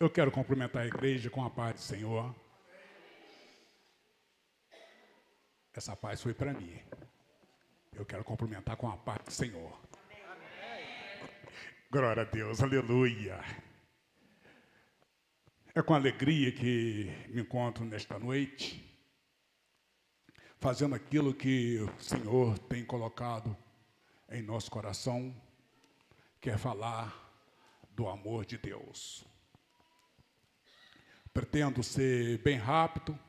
Eu quero cumprimentar a igreja com a paz do Senhor. Essa paz foi para mim. Eu quero cumprimentar com a paz do Senhor. Glória a Deus, aleluia. É com alegria que me encontro nesta noite, fazendo aquilo que o Senhor tem colocado em nosso coração, que é falar do amor de Deus. Pretendo ser bem rápido,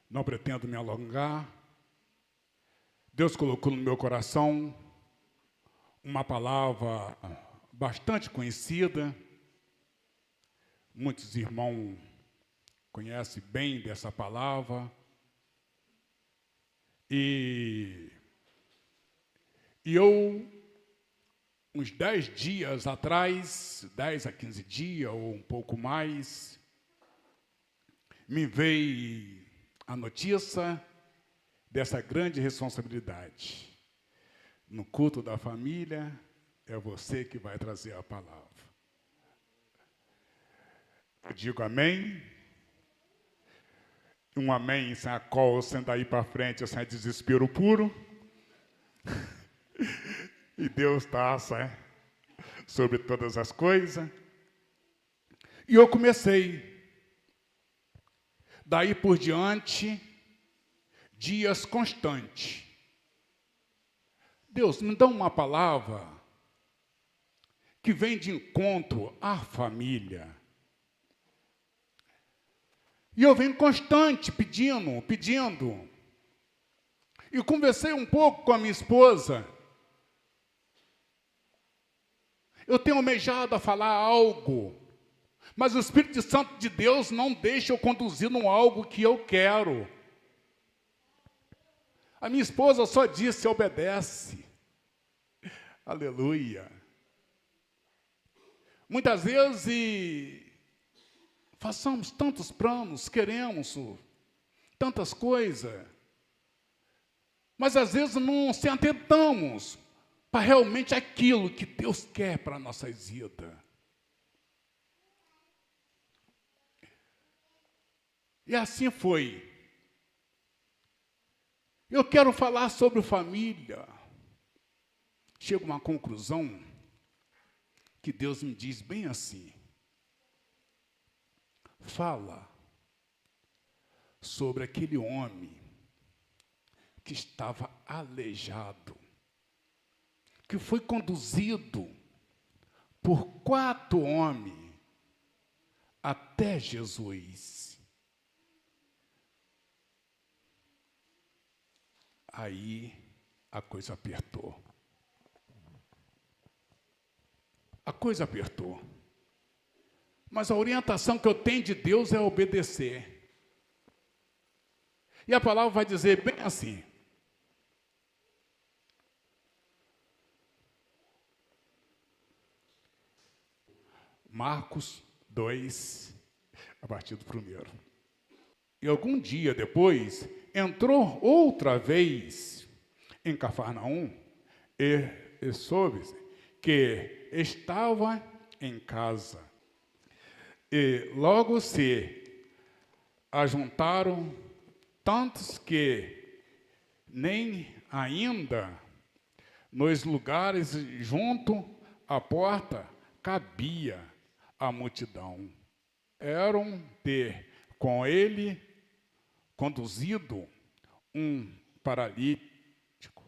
não pretendo me alongar. Deus colocou no meu coração uma palavra bastante conhecida. Muitos irmãos conhecem bem dessa palavra. E eu, uns 10 dias atrás, 10 a 15 dias ou um pouco mais, me veio a notícia dessa grande responsabilidade. No culto da família, é você que vai trazer a palavra. Eu digo amém. Um amém sem a qual, sem daí para frente, sem desespero puro. E Deus está sobre todas as coisas. E eu comecei. Daí por diante, dias constantes. Deus, me dá uma palavra que vem de encontro à família. E eu venho constante pedindo. E conversei um pouco com a minha esposa. Eu tenho almejado a falar algo, mas o Espírito Santo de Deus não deixa eu conduzir num algo que eu quero. A minha esposa só disse, obedece. Aleluia. Muitas vezes façamos tantos planos, queremos tantas coisas, mas às vezes não se atentamos para realmente aquilo que Deus quer para a nossa vida. E assim foi. Eu quero falar sobre família. Chego a uma conclusão que Deus me diz bem assim. Fala sobre aquele homem que estava aleijado, que foi conduzido por 4 homens até Jesus. Aí a coisa apertou. A coisa apertou. Mas a orientação que eu tenho de Deus é obedecer. E a palavra vai dizer bem assim. Marcos 2, a partir do 1º. E algum dia depois, entrou outra vez em Cafarnaum e soube que estava em casa. E logo se ajuntaram tantos que nem ainda nos lugares junto à porta cabia a multidão. Eram com ele conduzido um paralítico,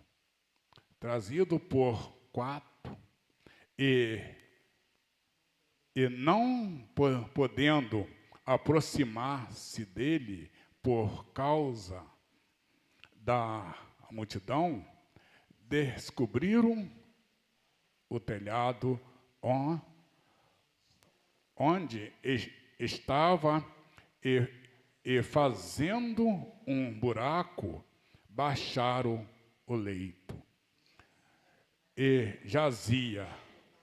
trazido por 4, e não podendo aproximar-se dele por causa da multidão, descobriram o telhado onde estava e fazendo um buraco, baixaram o leito. E jazia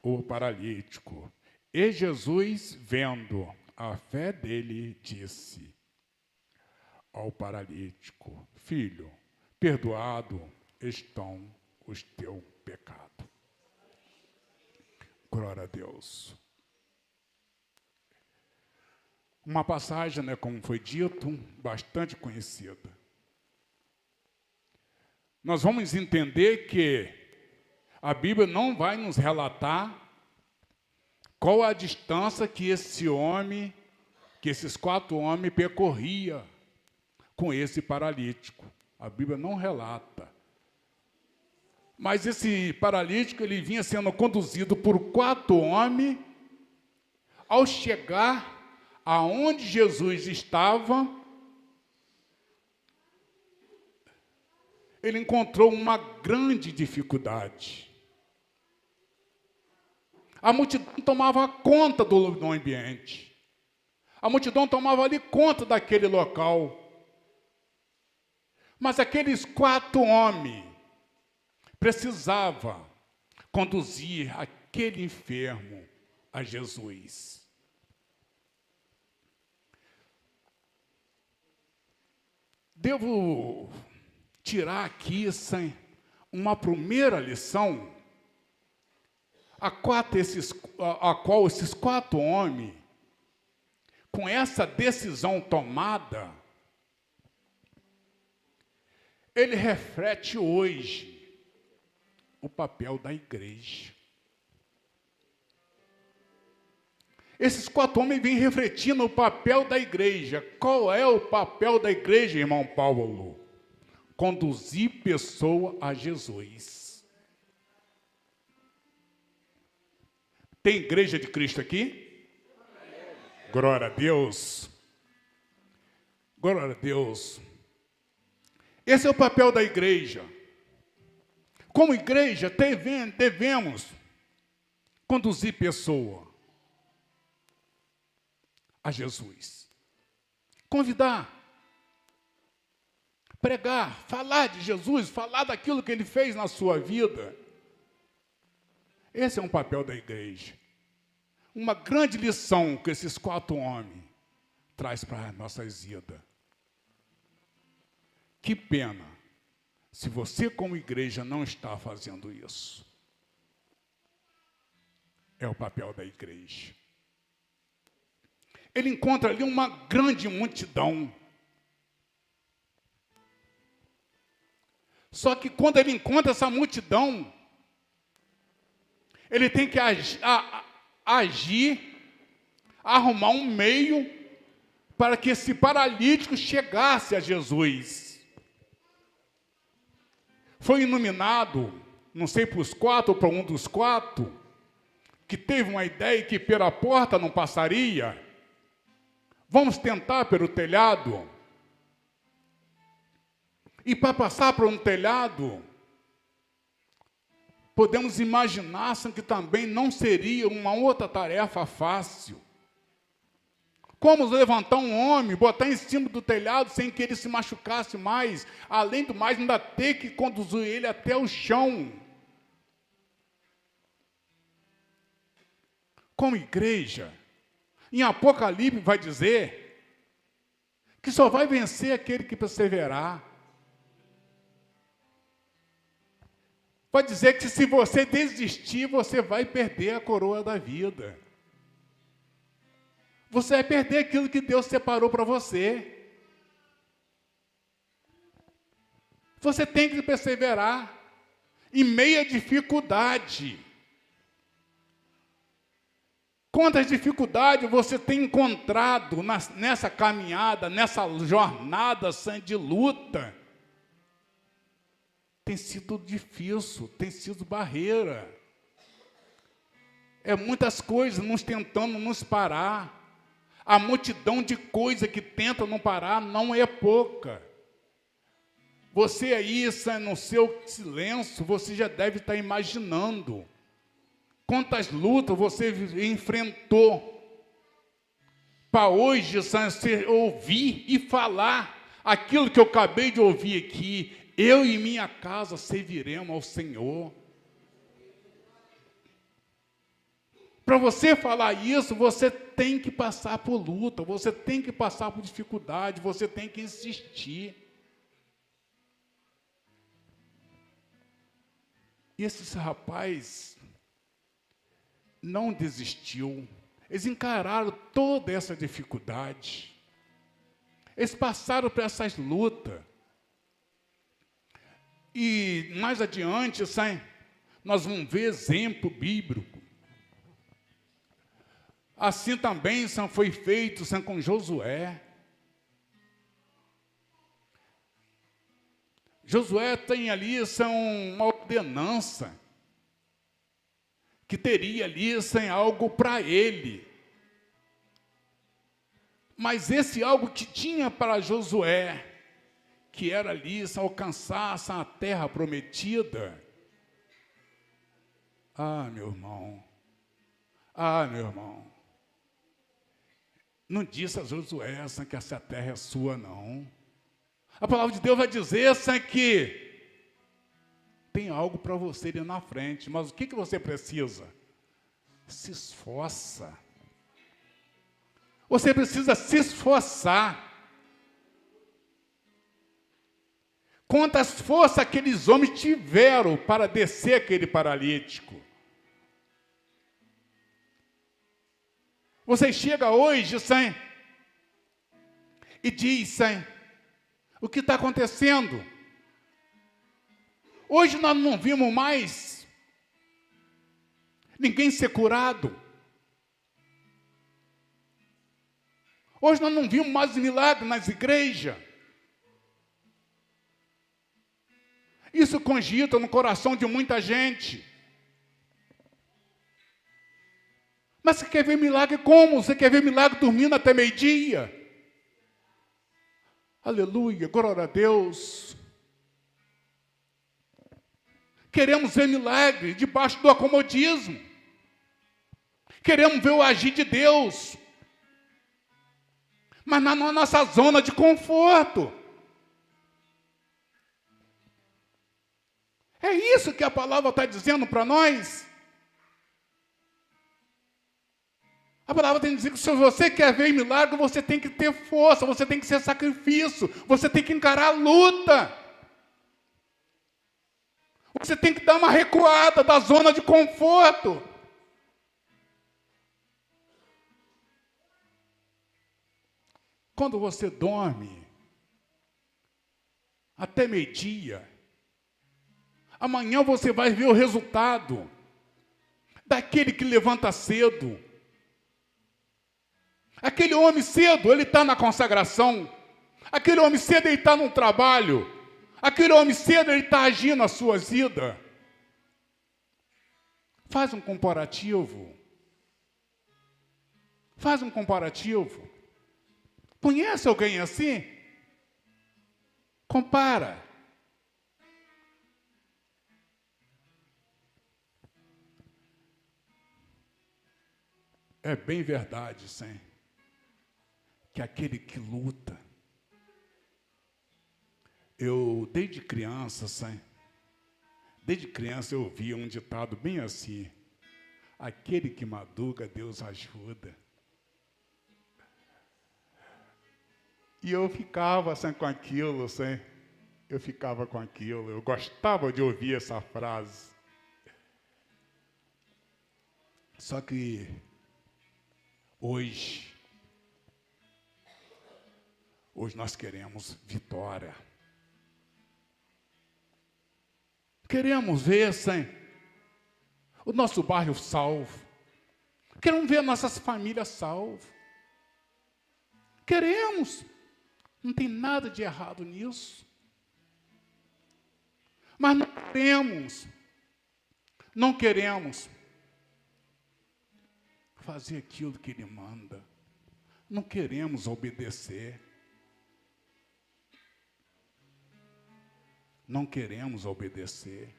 o paralítico. E Jesus, vendo a fé dele, disse ao paralítico: Filho, perdoado estão os teus pecados. Glória a Deus. Uma passagem, né, como foi dito, bastante conhecida. Nós vamos entender que a Bíblia não vai nos relatar qual a distância que esses 4 homens percorriam com esse paralítico. A Bíblia não relata. Mas esse paralítico, ele vinha sendo conduzido por 4 homens. Ao chegar aonde Jesus estava, ele encontrou uma grande dificuldade. A multidão tomava conta do ambiente. A multidão tomava ali conta daquele local. Mas aqueles 4 homens precisavam conduzir aquele enfermo a Jesus. Devo tirar aqui uma primeira lição, a qual esses 4 homens, com essa decisão tomada, ele reflete hoje o papel da igreja. Esses 4 homens vêm refletindo o papel da igreja. Qual é o papel da igreja, irmão Paulo? Conduzir pessoa a Jesus. Tem igreja de Cristo aqui? Glória a Deus. Glória a Deus. Esse é o papel da igreja. Como igreja, devemos conduzir pessoa a Jesus. Convidar, pregar, falar de Jesus, falar daquilo que ele fez na sua vida. Esse é um papel da igreja. Uma grande lição que esses 4 homens traz para as nossas vidas. Que pena se você, como igreja, não está fazendo isso. É o papel da igreja. Ele encontra ali uma grande multidão. Só que quando ele encontra essa multidão, ele tem que agir, arrumar um meio para que esse paralítico chegasse a Jesus. Foi iluminado, não sei para os 4 ou para um dos 4, que teve uma ideia que pela porta não passaria. Vamos tentar pelo telhado. E para passar por um telhado, podemos imaginar que também não seria uma outra tarefa fácil. Como levantar um homem, botar em cima do telhado sem que ele se machucasse mais, além do mais, ainda ter que conduzir ele até o chão. Como igreja, em Apocalipse vai dizer que só vai vencer aquele que perseverar. Vai dizer que se você desistir, você vai perder a coroa da vida. Você vai perder aquilo que Deus separou para você. Você tem que perseverar em meio à dificuldade. Quantas dificuldades você tem encontrado nessa caminhada, nessa jornada de luta? Tem sido difícil, tem sido barreira. É muitas coisas nos tentando nos parar. A multidão de coisas que tentam não parar não é pouca. Você aí, no seu silêncio, você já deve estar imaginando quantas lutas você enfrentou para hoje você ouvir e falar aquilo que eu acabei de ouvir aqui. Eu e minha casa serviremos ao Senhor. Para você falar isso, você tem que passar por luta, você tem que passar por dificuldade, você tem que insistir. Esse rapaz não desistiu, Eles encararam toda essa dificuldade. Eles passaram por essas lutas. E mais adiante, nós vamos ver exemplo bíblico. Assim também foi feito com Josué. Josué tem ali uma ordenança que teria ali algo para ele. Mas esse algo que tinha para Josué, que era ali alcançar a terra prometida. Meu irmão. Meu irmão. Não disse a Josué que essa terra é sua, não. A palavra de Deus vai dizer que tem algo para você ali na frente, mas o que você precisa? Se esforça. Você precisa se esforçar. Quantas forças aqueles homens tiveram para descer aquele paralítico? Você chega hoje, e diz, o que está acontecendo? Hoje nós não vimos mais ninguém ser curado. Hoje nós não vimos mais milagres nas igrejas. Isso cogita no coração de muita gente. Mas você quer ver milagre como? Você quer ver milagre dormindo até meio-dia? Aleluia, glória a Deus. Queremos ver milagre debaixo do acomodismo. Queremos ver o agir de Deus. Mas na nossa zona de conforto. É isso que a palavra está dizendo para nós. A palavra tem que dizer que se você quer ver milagre, você tem que ter força, você tem que ser sacrifício, você tem que encarar a luta. Você tem que dar uma recuada da zona de conforto. Quando você dorme até meio-dia, amanhã você vai ver o resultado daquele que levanta cedo. Aquele homem cedo, ele está na consagração. Aquele homem cedo, ele está no trabalho. Aquele homem cedo, ele está agindo na sua vida. Faz um comparativo. Faz um comparativo. Conhece alguém assim? Compara. É bem verdade, que aquele que luta. Eu, desde criança, eu ouvia um ditado bem assim: aquele que madruga, Deus ajuda. E eu ficava com aquilo, eu ficava com aquilo, eu gostava de ouvir essa frase. Só que hoje nós queremos vitória. Queremos ver, o nosso bairro salvo. Queremos ver nossas famílias salvas. Queremos. Não tem nada de errado nisso. Mas não queremos fazer aquilo que Ele manda. Não queremos obedecer. Não queremos obedecer.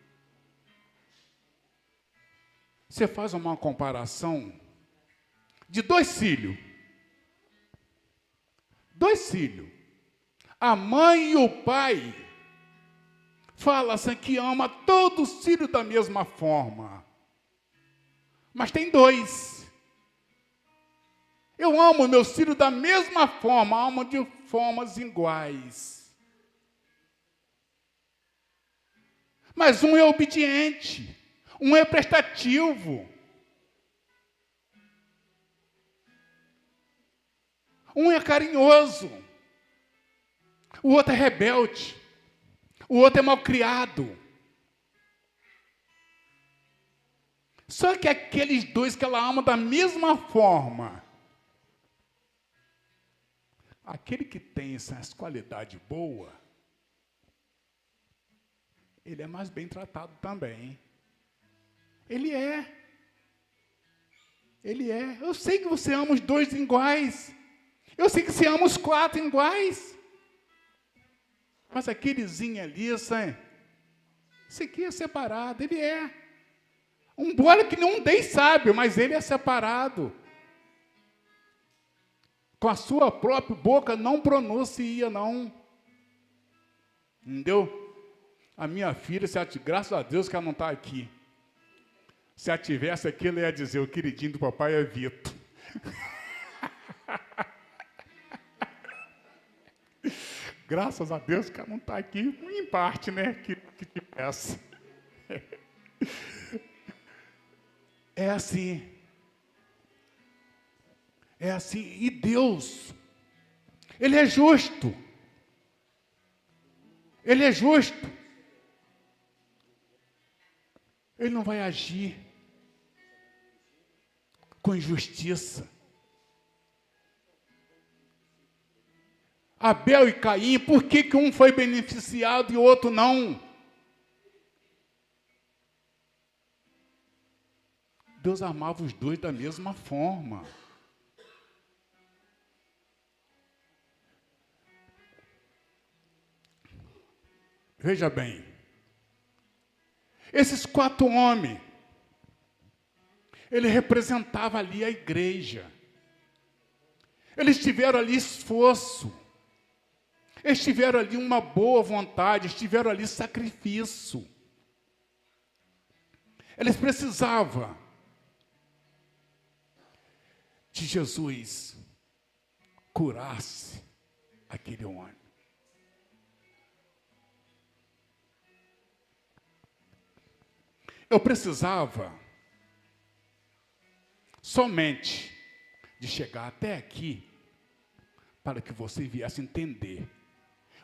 Você faz uma comparação de 2 filhos. 2 filhos. A mãe e o pai falam que ama todos os filhos da mesma forma. Mas tem 2. Eu amo meus filhos da mesma forma, amo de formas iguais. Mas um é obediente, um é prestativo. Um é carinhoso, o outro é rebelde, o outro é malcriado. Só que aqueles dois que ela ama da mesma forma, aquele que tem essas qualidades boas, ele é mais bem tratado também. Ele é. Ele é. Eu sei que você ama os dois iguais. Eu sei que você ama os quatro iguais. Mas aquelezinho ali, sabe? Esse aqui é separado. Ele é. Um bolo que nenhum deles sabe, mas ele é separado. Com a sua própria boca não pronuncia, não. Entendeu? A minha filha, graças a Deus que ela não está aqui. Se ela tivesse aqui, ela ia dizer, o queridinho do papai é Vitor. Graças a Deus que ela não está aqui, em parte, né? Que tivesse. É assim. É assim. E Deus, Ele é justo. Ele é justo. Ele não vai agir com injustiça. Abel e Caim, por que um foi beneficiado e o outro não? Deus amava os dois da mesma forma. Veja bem, esses quatro homens, ele representava ali a igreja. Eles tiveram ali esforço. Eles tiveram ali uma boa vontade, eles tiveram ali sacrifício. Eles precisavam de Jesus curasse aquele homem. Eu precisava somente de chegar até aqui para que você viesse entender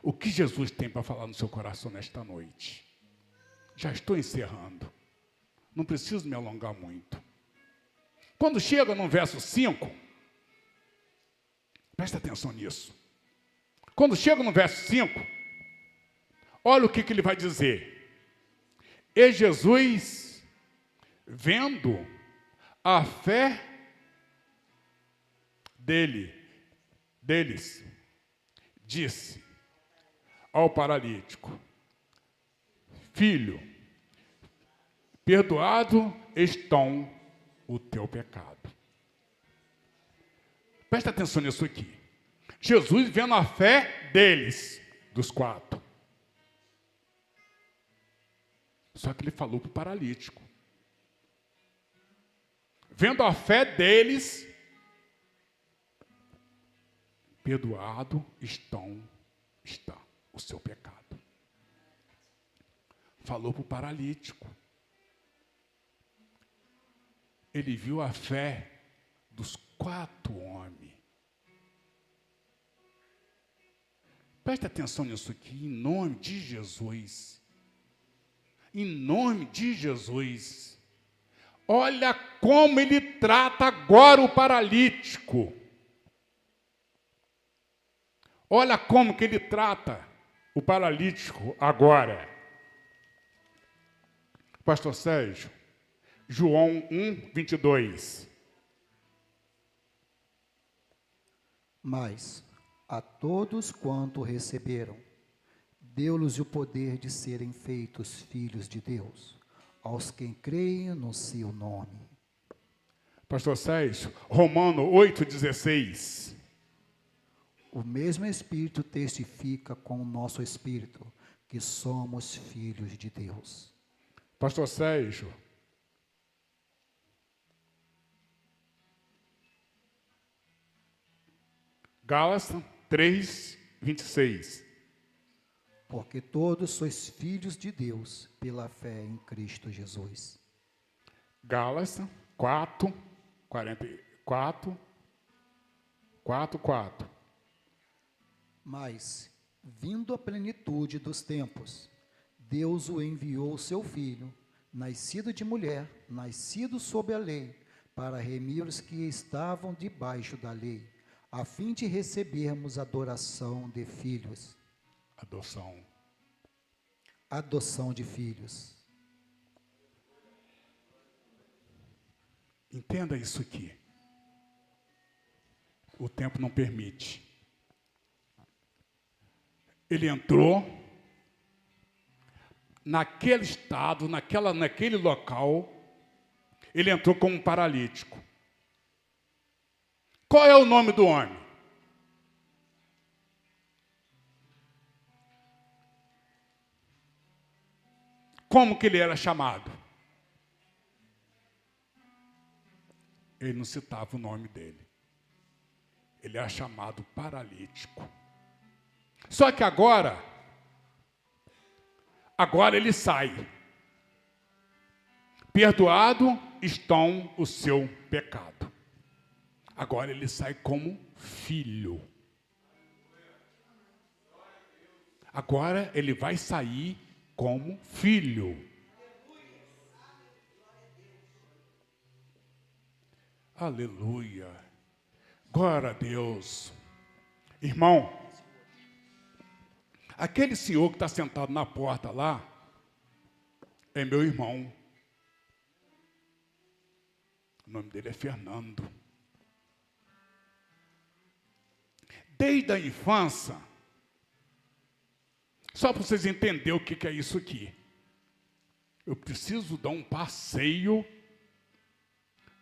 o que Jesus tem para falar no seu coração nesta noite. Já estou encerrando. Não preciso me alongar muito. Quando chega no verso 5, presta atenção nisso. Quando chega no verso 5, olha o que ele vai dizer. E Jesus, vendo a fé deles, disse ao paralítico: Filho, perdoado estão o teu pecado. Presta atenção nisso aqui. Jesus vendo a fé deles, dos quatro. Só que ele falou para o paralítico. Vendo a fé deles, perdoado está o seu pecado. Falou para o paralítico. Ele viu a fé dos quatro homens. Preste atenção nisso aqui, em nome de Jesus. Em nome de Jesus. Olha como ele trata agora o paralítico. Olha como que ele trata o paralítico agora. Pastor Sérgio, João 1, 22. Mas a todos quanto receberam, deu-lhes o poder de serem feitos filhos de Deus, aos que creem no seu nome. Pastor Sérgio, Romano 8,16. O mesmo Espírito testifica com o nosso Espírito que somos filhos de Deus. Pastor Sérgio, Gálatas 3, 26. Porque todos sois filhos de Deus pela fé em Cristo Jesus. Gálatas 4, 44. 4:4. Mas, vindo a plenitude dos tempos, Deus o enviou seu Filho, nascido de mulher, nascido sob a lei, para remir os que estavam debaixo da lei, a fim de recebermos adoração de filhos. Adoção. Adoção de filhos. Entenda isso aqui. O tempo não permite. Ele entrou naquele estado, naquele local, ele entrou como um paralítico. Qual é o nome do homem? Como que ele era chamado? Ele não citava o nome dele. Ele era chamado paralítico. Só que agora ele sai. Perdoado estão o seu pecado. Agora ele sai como filho. Agora ele vai sair como filho. Aleluia. Glória a Deus. Irmão, aquele senhor que está sentado na porta lá, é meu irmão. O nome dele é Fernando. Desde a infância, só para vocês entenderem o que é isso aqui, eu preciso dar um passeio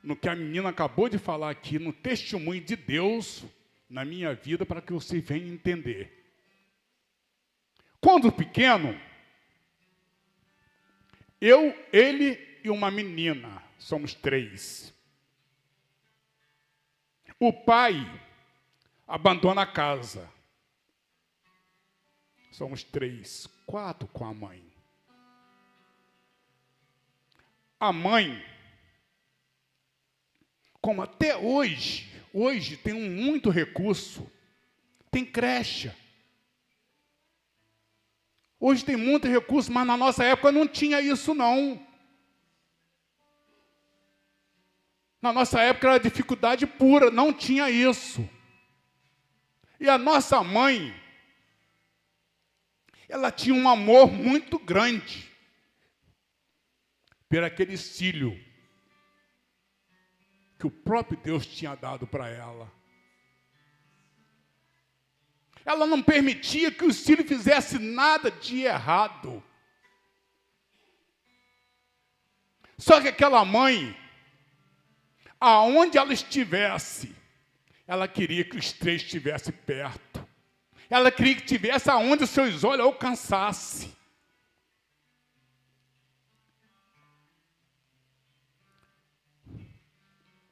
no que a menina acabou de falar aqui, no testemunho de Deus na minha vida, para que você venha entender. Quando pequeno, ele e uma menina, somos 3. O pai abandona a casa. Somos 3, 4 com a mãe. A mãe, como até hoje tem muito recurso, tem creche. Hoje tem muito recurso, mas na nossa época não tinha isso não. Na nossa época era dificuldade pura, não tinha isso. E a nossa mãe, ela tinha um amor muito grande por aquele filho que o próprio Deus tinha dado para ela. Ela não permitia que o filho fizesse nada de errado. Só que aquela mãe, aonde ela estivesse, ela queria que os 3 estivessem perto. Ela queria que estivesse aonde os seus olhos alcançassem.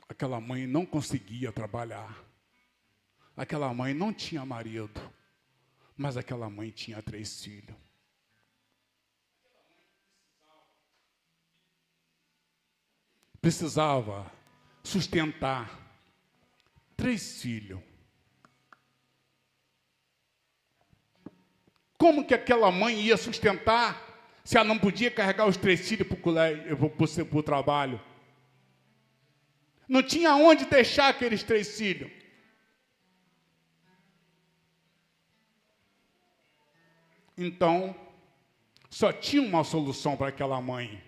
Aquela mãe não conseguia trabalhar. Aquela mãe não tinha marido. Mas aquela mãe tinha 3 filhos. Precisava sustentar 3 filhos. Como que aquela mãe ia sustentar se ela não podia carregar os 3 filhos para o trabalho? Não tinha onde deixar aqueles 3 filhos. Então, só tinha uma solução para aquela mãe.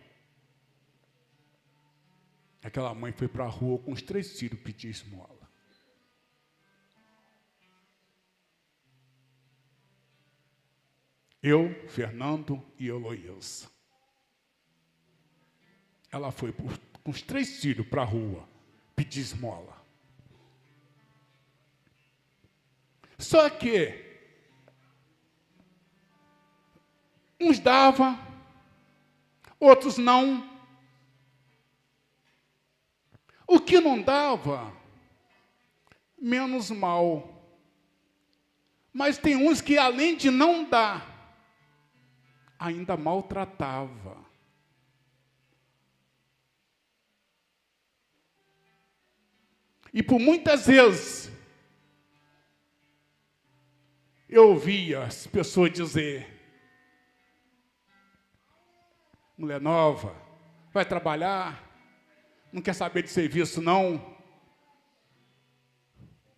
Aquela mãe foi para a rua com os 3 filhos pedir esmola. Eu, Fernando e Heloísa. Ela foi com os 3 filhos para a rua pedir esmola. Só que uns dava, outros não. O que não dava, menos mal. Mas tem uns que, além de não dar, ainda maltratava. E por muitas vezes, eu ouvia as pessoas dizer: mulher nova, vai trabalhar, não quer saber de serviço não.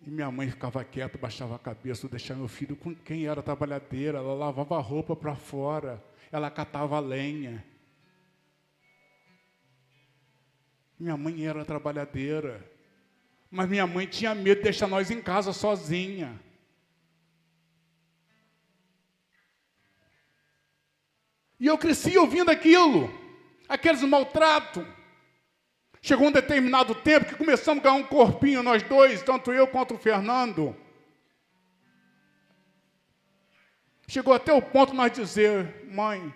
E minha mãe ficava quieta, baixava a cabeça, deixava meu filho com quem era trabalhadeira. Ela lavava a roupa para fora, ela catava lenha. Minha mãe era trabalhadeira, mas minha mãe tinha medo de deixar nós em casa sozinha. E eu cresci ouvindo aquilo, aqueles maltratos. Chegou um determinado tempo que começamos a ganhar um corpinho, nós dois, tanto eu quanto o Fernando. Chegou até o ponto de nós dizer: mãe,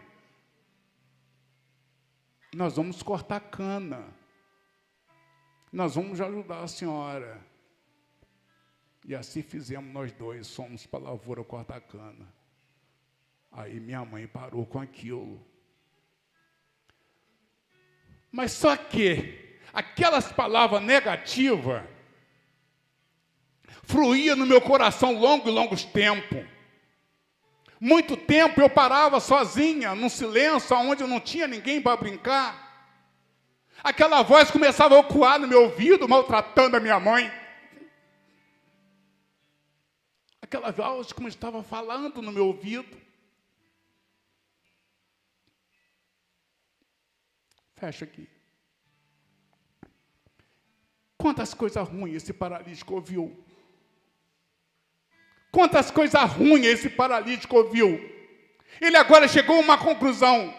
nós vamos cortar cana. Nós vamos ajudar a senhora. E assim fizemos nós dois, fomos para a lavoura cortar cana. Aí minha mãe parou com aquilo. Mas só que aquelas palavras negativas fluíam no meu coração longos tempos. Muito tempo eu parava sozinha, num silêncio, onde não tinha ninguém para brincar. Aquela voz começava a ecoar no meu ouvido, maltratando a minha mãe. Aquela voz como estava falando no meu ouvido. Fecha aqui. Quantas coisas ruins esse paralítico ouviu. Quantas coisas ruins esse paralítico ouviu. Ele agora chegou a uma conclusão.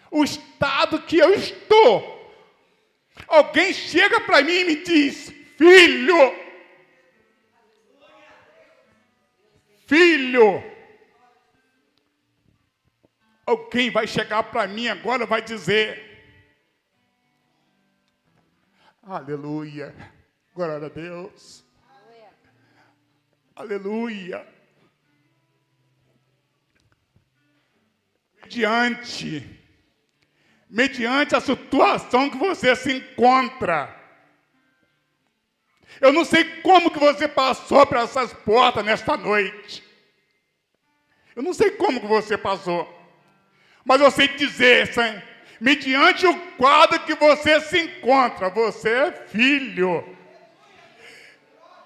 O estado que eu estou. Alguém chega para mim e me diz: filho, filho. Alguém vai chegar para mim agora e vai dizer: aleluia, glória a Deus, aleluia. Mediante a situação que você se encontra. Eu não sei como que você passou por essas portas nesta noite. Eu não sei como que você passou. Mas eu sei dizer, Senhor, mediante o quadro que você se encontra, você é filho.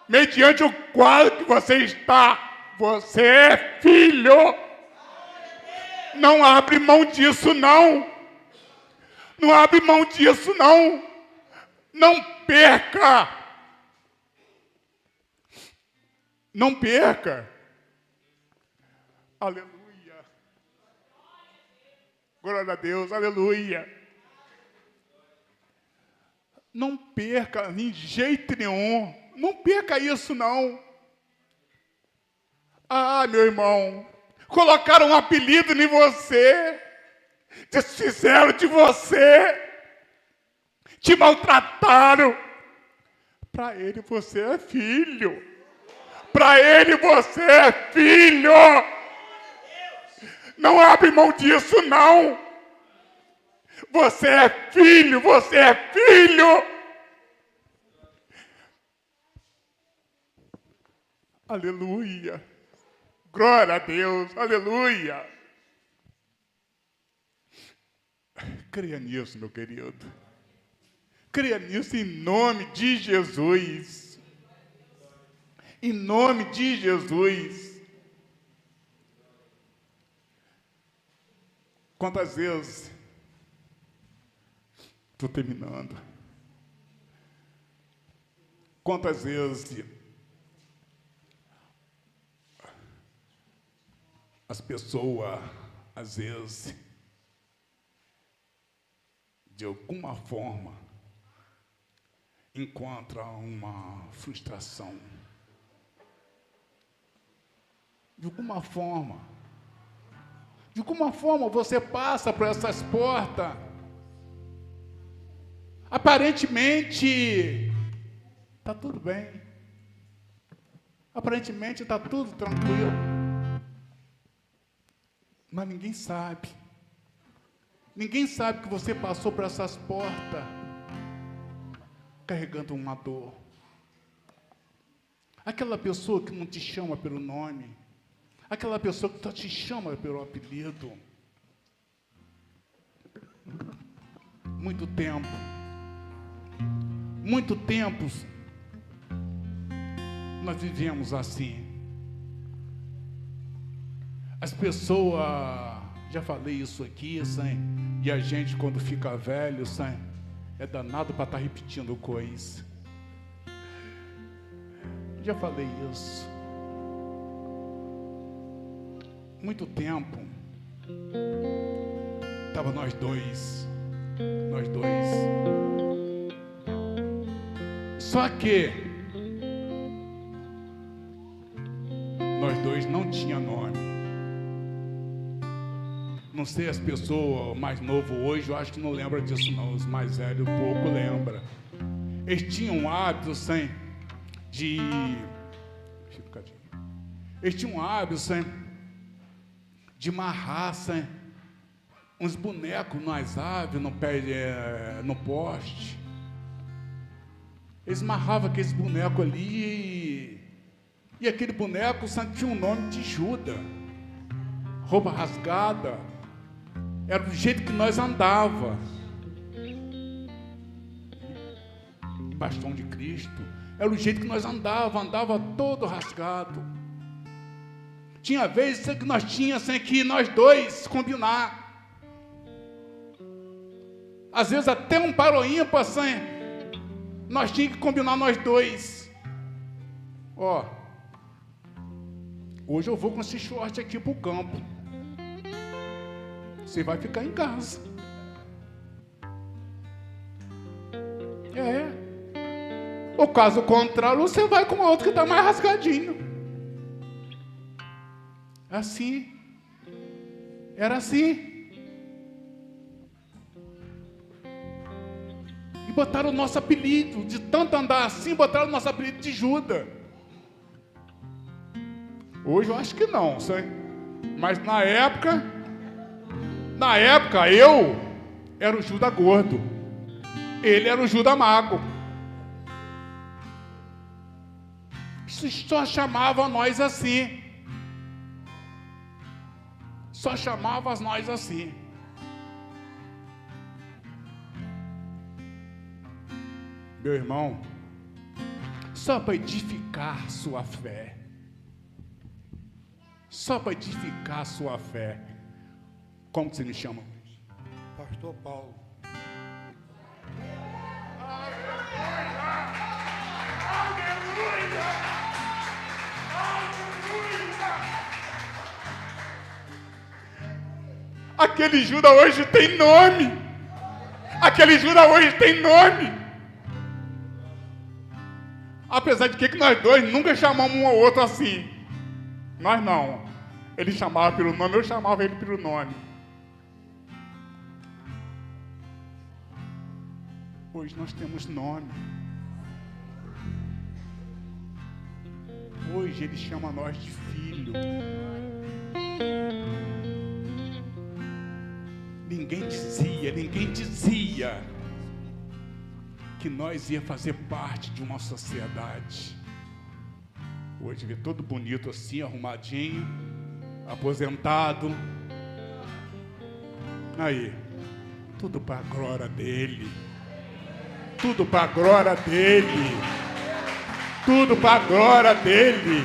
Mediante o quadro que você está, você é filho. Não abre mão disso, não. Não abre mão disso, não. Não perca. Não perca. Aleluia. Glória a Deus, aleluia. Não perca de jeito nenhum. Não perca isso, não. Ah, meu irmão, colocaram um apelido em você. Desfizeram de você. Te maltrataram. Para ele você é filho. Para ele você é filho. Não abre mão disso, não. Você é filho, você é filho. Aleluia. Glória a Deus, aleluia. Creia nisso, meu querido. Creia nisso em nome de Jesus. Em nome de Jesus. Quantas vezes, estou terminando, quantas vezes as pessoas, às vezes, de alguma forma, encontram uma frustração. De alguma forma você passa por essas portas. Aparentemente está tudo bem. Aparentemente está tudo tranquilo. Mas ninguém sabe. Ninguém sabe que você passou por essas portas carregando uma dor. Aquela pessoa que não te chama pelo nome. Aquela pessoa que só te chama pelo apelido. Muito tempo, nós vivemos assim. As pessoas, já falei isso aqui, e a gente quando fica velho, é danado para estar repetindo coisas. Já falei isso. Muito tempo, estava nós dois. Só que nós dois não tinha nome. Não sei, as pessoas mais novas hoje, eu acho que não lembram disso não. Os mais velhos pouco lembram. Eles tinham um hábito, de... Eles tinham um hábito, de amarrar, uns bonecos nas aves, no pé, no poste. Eles amarravam aqueles bonecos ali, e aquele boneco tinha um nome de Judas, roupa rasgada, era do jeito que nós andava, bastão de Cristo, era o jeito que nós andava todo rasgado. Tinha vezes que nós tínhamos que nós dois combinar. Às vezes até um paroímpa, nós tínhamos que combinar nós dois. Ó, hoje eu vou com esse short aqui pro campo. Você vai ficar em casa. O caso contrário, você vai com o outro que está mais rasgadinho. Assim. Era assim. E botaram o nosso apelido, de tanto andar assim, botaram o nosso apelido de Judas. Hoje eu acho que não, sabe? Mas na época eu era o Judas gordo. Ele era o Judas magro. Só chamava nós assim. Só chamava nós assim. Meu irmão, só para edificar sua fé. Só para edificar sua fé. Como que você me chama? Pastor Paulo. Aquele Judas hoje tem nome. Aquele Judas hoje tem nome. Apesar de que nós dois nunca chamamos um ao outro assim. Nós não. Ele chamava pelo nome, eu chamava ele pelo nome. Hoje nós temos nome. Hoje ele chama nós de filho. Ninguém dizia que nós ia fazer parte de uma sociedade. Hoje vê todo bonito assim, arrumadinho, aposentado. Aí, tudo para a glória dele. Tudo para a glória dele. Tudo para a glória dele.